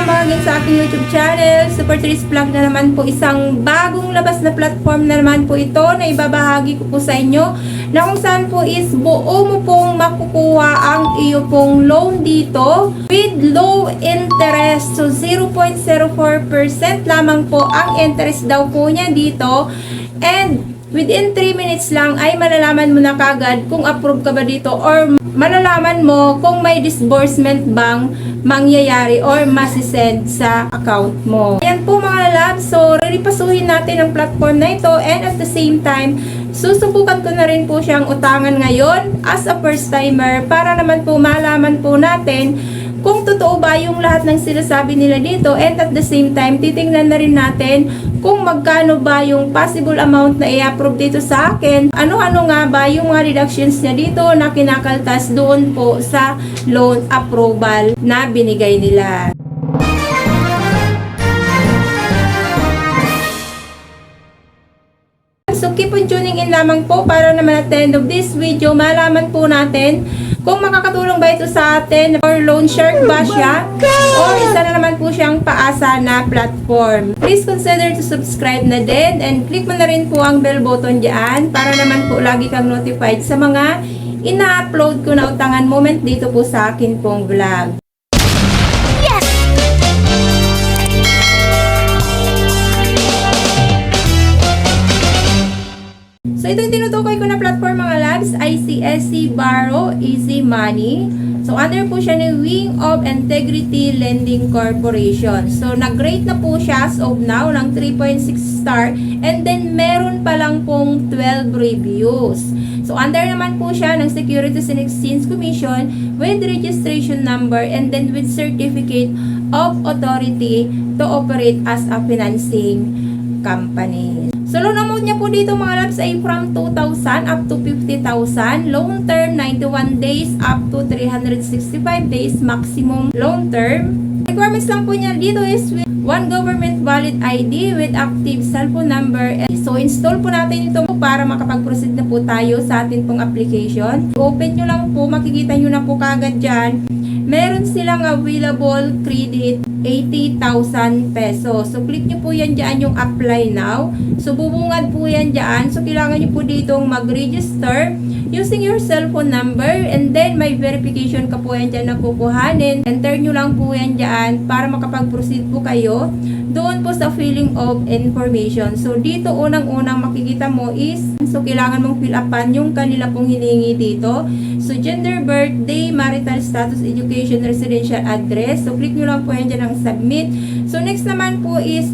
mga again sa aking YouTube channel. Super Tris Vlog na naman po. Isang bagong labas na platform na naman po ito na ibabahagi ko po sa inyo. Na kung saan po is buo mo pong makukuha ang iyo pong loan dito with low interest. So 0.04% lamang po ang interest daw po niya dito. And within 3 minutes lang ay malalaman mo na kagad kung approve ka ba dito or malalaman mo kung may disbursement bang mangyayari or masisend sa account mo. Ayan po mga lalab. So, riripasuhin natin ang platform na ito and at the same time, susubukan ko na rin po siyang utangan ngayon as a first timer para naman po malaman po natin kung totoo ba yung lahat ng sinasabi nila dito and at the same time, titingnan na rin natin kung magkano ba yung possible amount na i-approve dito sa akin. Ano-ano nga ba yung mga deductions niya dito na kinakaltas doon po sa loan approval na binigay nila. So keep on tuning in lamang po para naman at the end of this video, malaman po natin kung makakatulong ba ito sa atin or loan shark ba siya or isa na naman po siyang paasa na platform. Please consider to subscribe na din and click mo na rin po ang bell button dyan para naman po lagi kang notified sa mga ina-upload ko na utangan moment dito po sa akin pong vlog. So, ito yung tinutukoy ko na platform mga labs, ICSC Borrow Easy Money. So, under po siya ng Wing of Integrity Lending Corporation. So, nag-rate na po siya as of now ng 3.6 star and then meron pa lang pong 12 reviews. So, under naman po siya ng Securities and Exchange Commission with registration number and then with certificate of authority to operate as a financing company. So, loan amount niya po dito mga labs ay from 2,000 up to 50,000. Loan term, 91 days up to 365 days maximum loan term. Requirements lang po niya dito is with one government valid ID with active cellphone number. So, install po natin ito para makapag-proceed na po tayo sa atin pong application. Open nyo lang po, makikita nyo na po kagad dyan. Meron silang available credit 80,000 pesos. So, click nyo po yan dyan yung apply now. So, bubungad po yan dyan. So, kailangan nyo po ditong mag-register using your cellphone number and then may verification ka po yan dyan na kukuhanin. Enter nyo lang po yan dyan para makapag-proceed po kayo doon po sa filling of information. So, dito unang-unang makikita mo is, so, kailangan mong fill upan yung kanila pong hiningi dito. So, gender, birthday, marital status, education, residential address. So, click nyo lang po yan dyan ang submit. So, next naman po is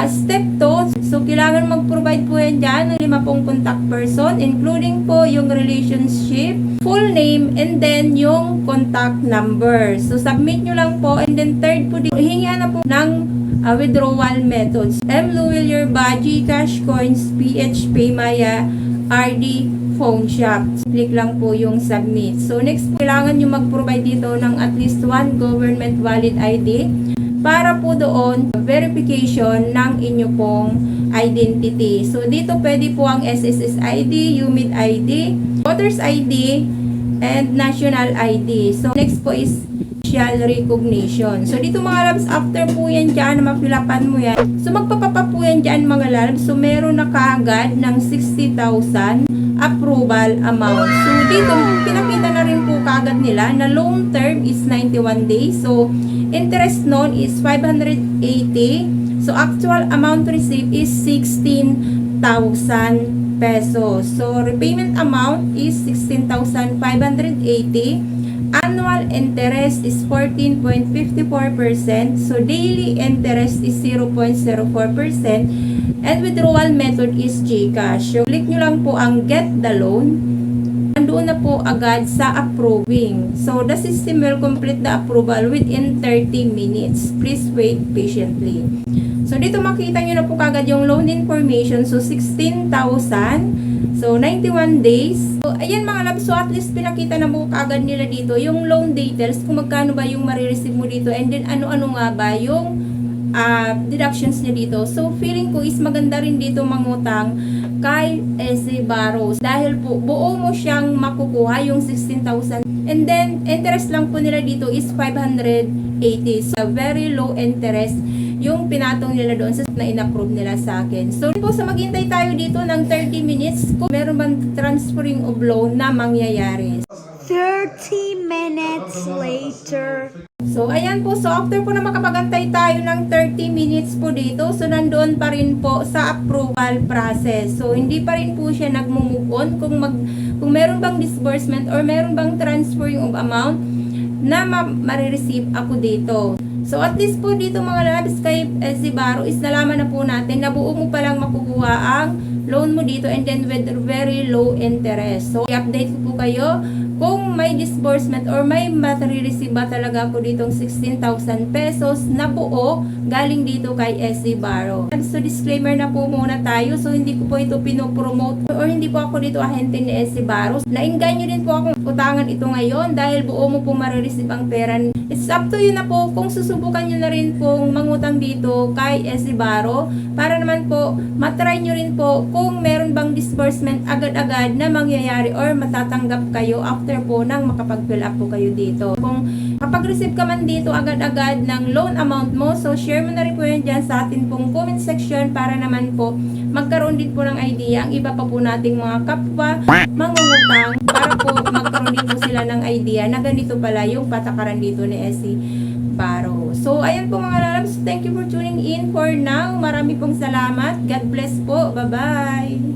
step 2. So, kailangan mag-provide po yan dyan ng 5 pong contact person, including po yung relationship, full name, and then yung contact number. So, submit nyo lang po. And then, third po, hingihan na po ng withdrawal methods. Louis, your Baji, Cash Coins, PH, Paymaya, RD, phone shop. Click lang po yung submit. So, next po, kailangan nyo mag-provide dito ng at least one government valid ID para po doon verification ng inyo pong identity. So, dito pwede po ang SSS ID, UMID ID, Voters ID, and National ID. So, next po is facial recognition. So, dito mga labs, after po yan dyan, na mapilapan mo yan. So, magpapapa po yan dyan mga labs. So, meron na kaagad ng 60,000 approval amount. So, dito, pinakita na rin po kaagad nila na loan term is 91 days. So, interest noon is 580. So, actual amount received is 16,000 pesos. So, repayment amount is 16,580. Annual interest is 14.54%. So, daily interest is 0.04%. And withdrawal method is GCash. So, click nyo lang po ang get the loan. Nandoon na po agad sa approving. So, the system will complete the approval within 30 minutes. Please wait patiently. So, dito makita nyo na po kagad yung loan information. So, 16,000. So, 91 days. So, ayan mga labs. So, at least pinakita na po kagad nila dito yung loan details. Kung magkano ba yung marireceive mo dito. And then, ano-ano nga ba yung deductions niya dito. So, feeling ko is maganda rin dito mangutang kay SC Barrows. Dahil po, buo mo siyang makukuha yung 16,000. And then, interest lang po nila dito is 580 80. So, very low interest yung pinatong nila doon sa na in-approve nila sa akin. So, po sa maghintay tayo dito ng 30 minutes kung meron bang transferring of loan na mangyayari. 30 minutes later. So, ayan po. So, after po na makapagantay tayo ng 30 minutes po dito, so, nandoon pa rin po sa approval process. So, hindi pa rin po siya nag-move on kung meron bang disbursement or meron bang transferring of amount na marireceive ako dito. So, at least po dito mga labs kay SC Baro is nalaman na po natin na buo mo palang makukuha ang loan mo dito and then with very low interest. So, i-update ko po kayo kung may disbursement or may marireceive ba talaga po ditong 16,000 pesos na buo galing dito kay SC Baro. So, disclaimer na po muna tayo. So, hindi ko po ito pinopromote or hindi po ako dito ahente ni SC Baro. Nainganyo din po akong utangan ito ngayon dahil buo mo pong marireceive ang pera. It's up to you na po kung susubukan nyo na rin pong mangutang dito kay SC Baro para naman po matry nyo rin po kung meron bang disbursement agad-agad na mangyayari or matatanggap kayo after po nang makapag-fill up po kayo dito. Kung kapag-receive ka man dito agad-agad ng loan amount mo, so share mo na rin po yan dyan sa atin pong comment section para naman po magkaroon din po ng idea ang iba pa po nating mga kapwa mangungutang para po magkaroon din po sila ng idea na ganito pala yung patakaran dito ni SC Baro. So, ayan po mga lalabs. Thank you for tuning in for now. Marami pong salamat. God bless po. Bye-bye.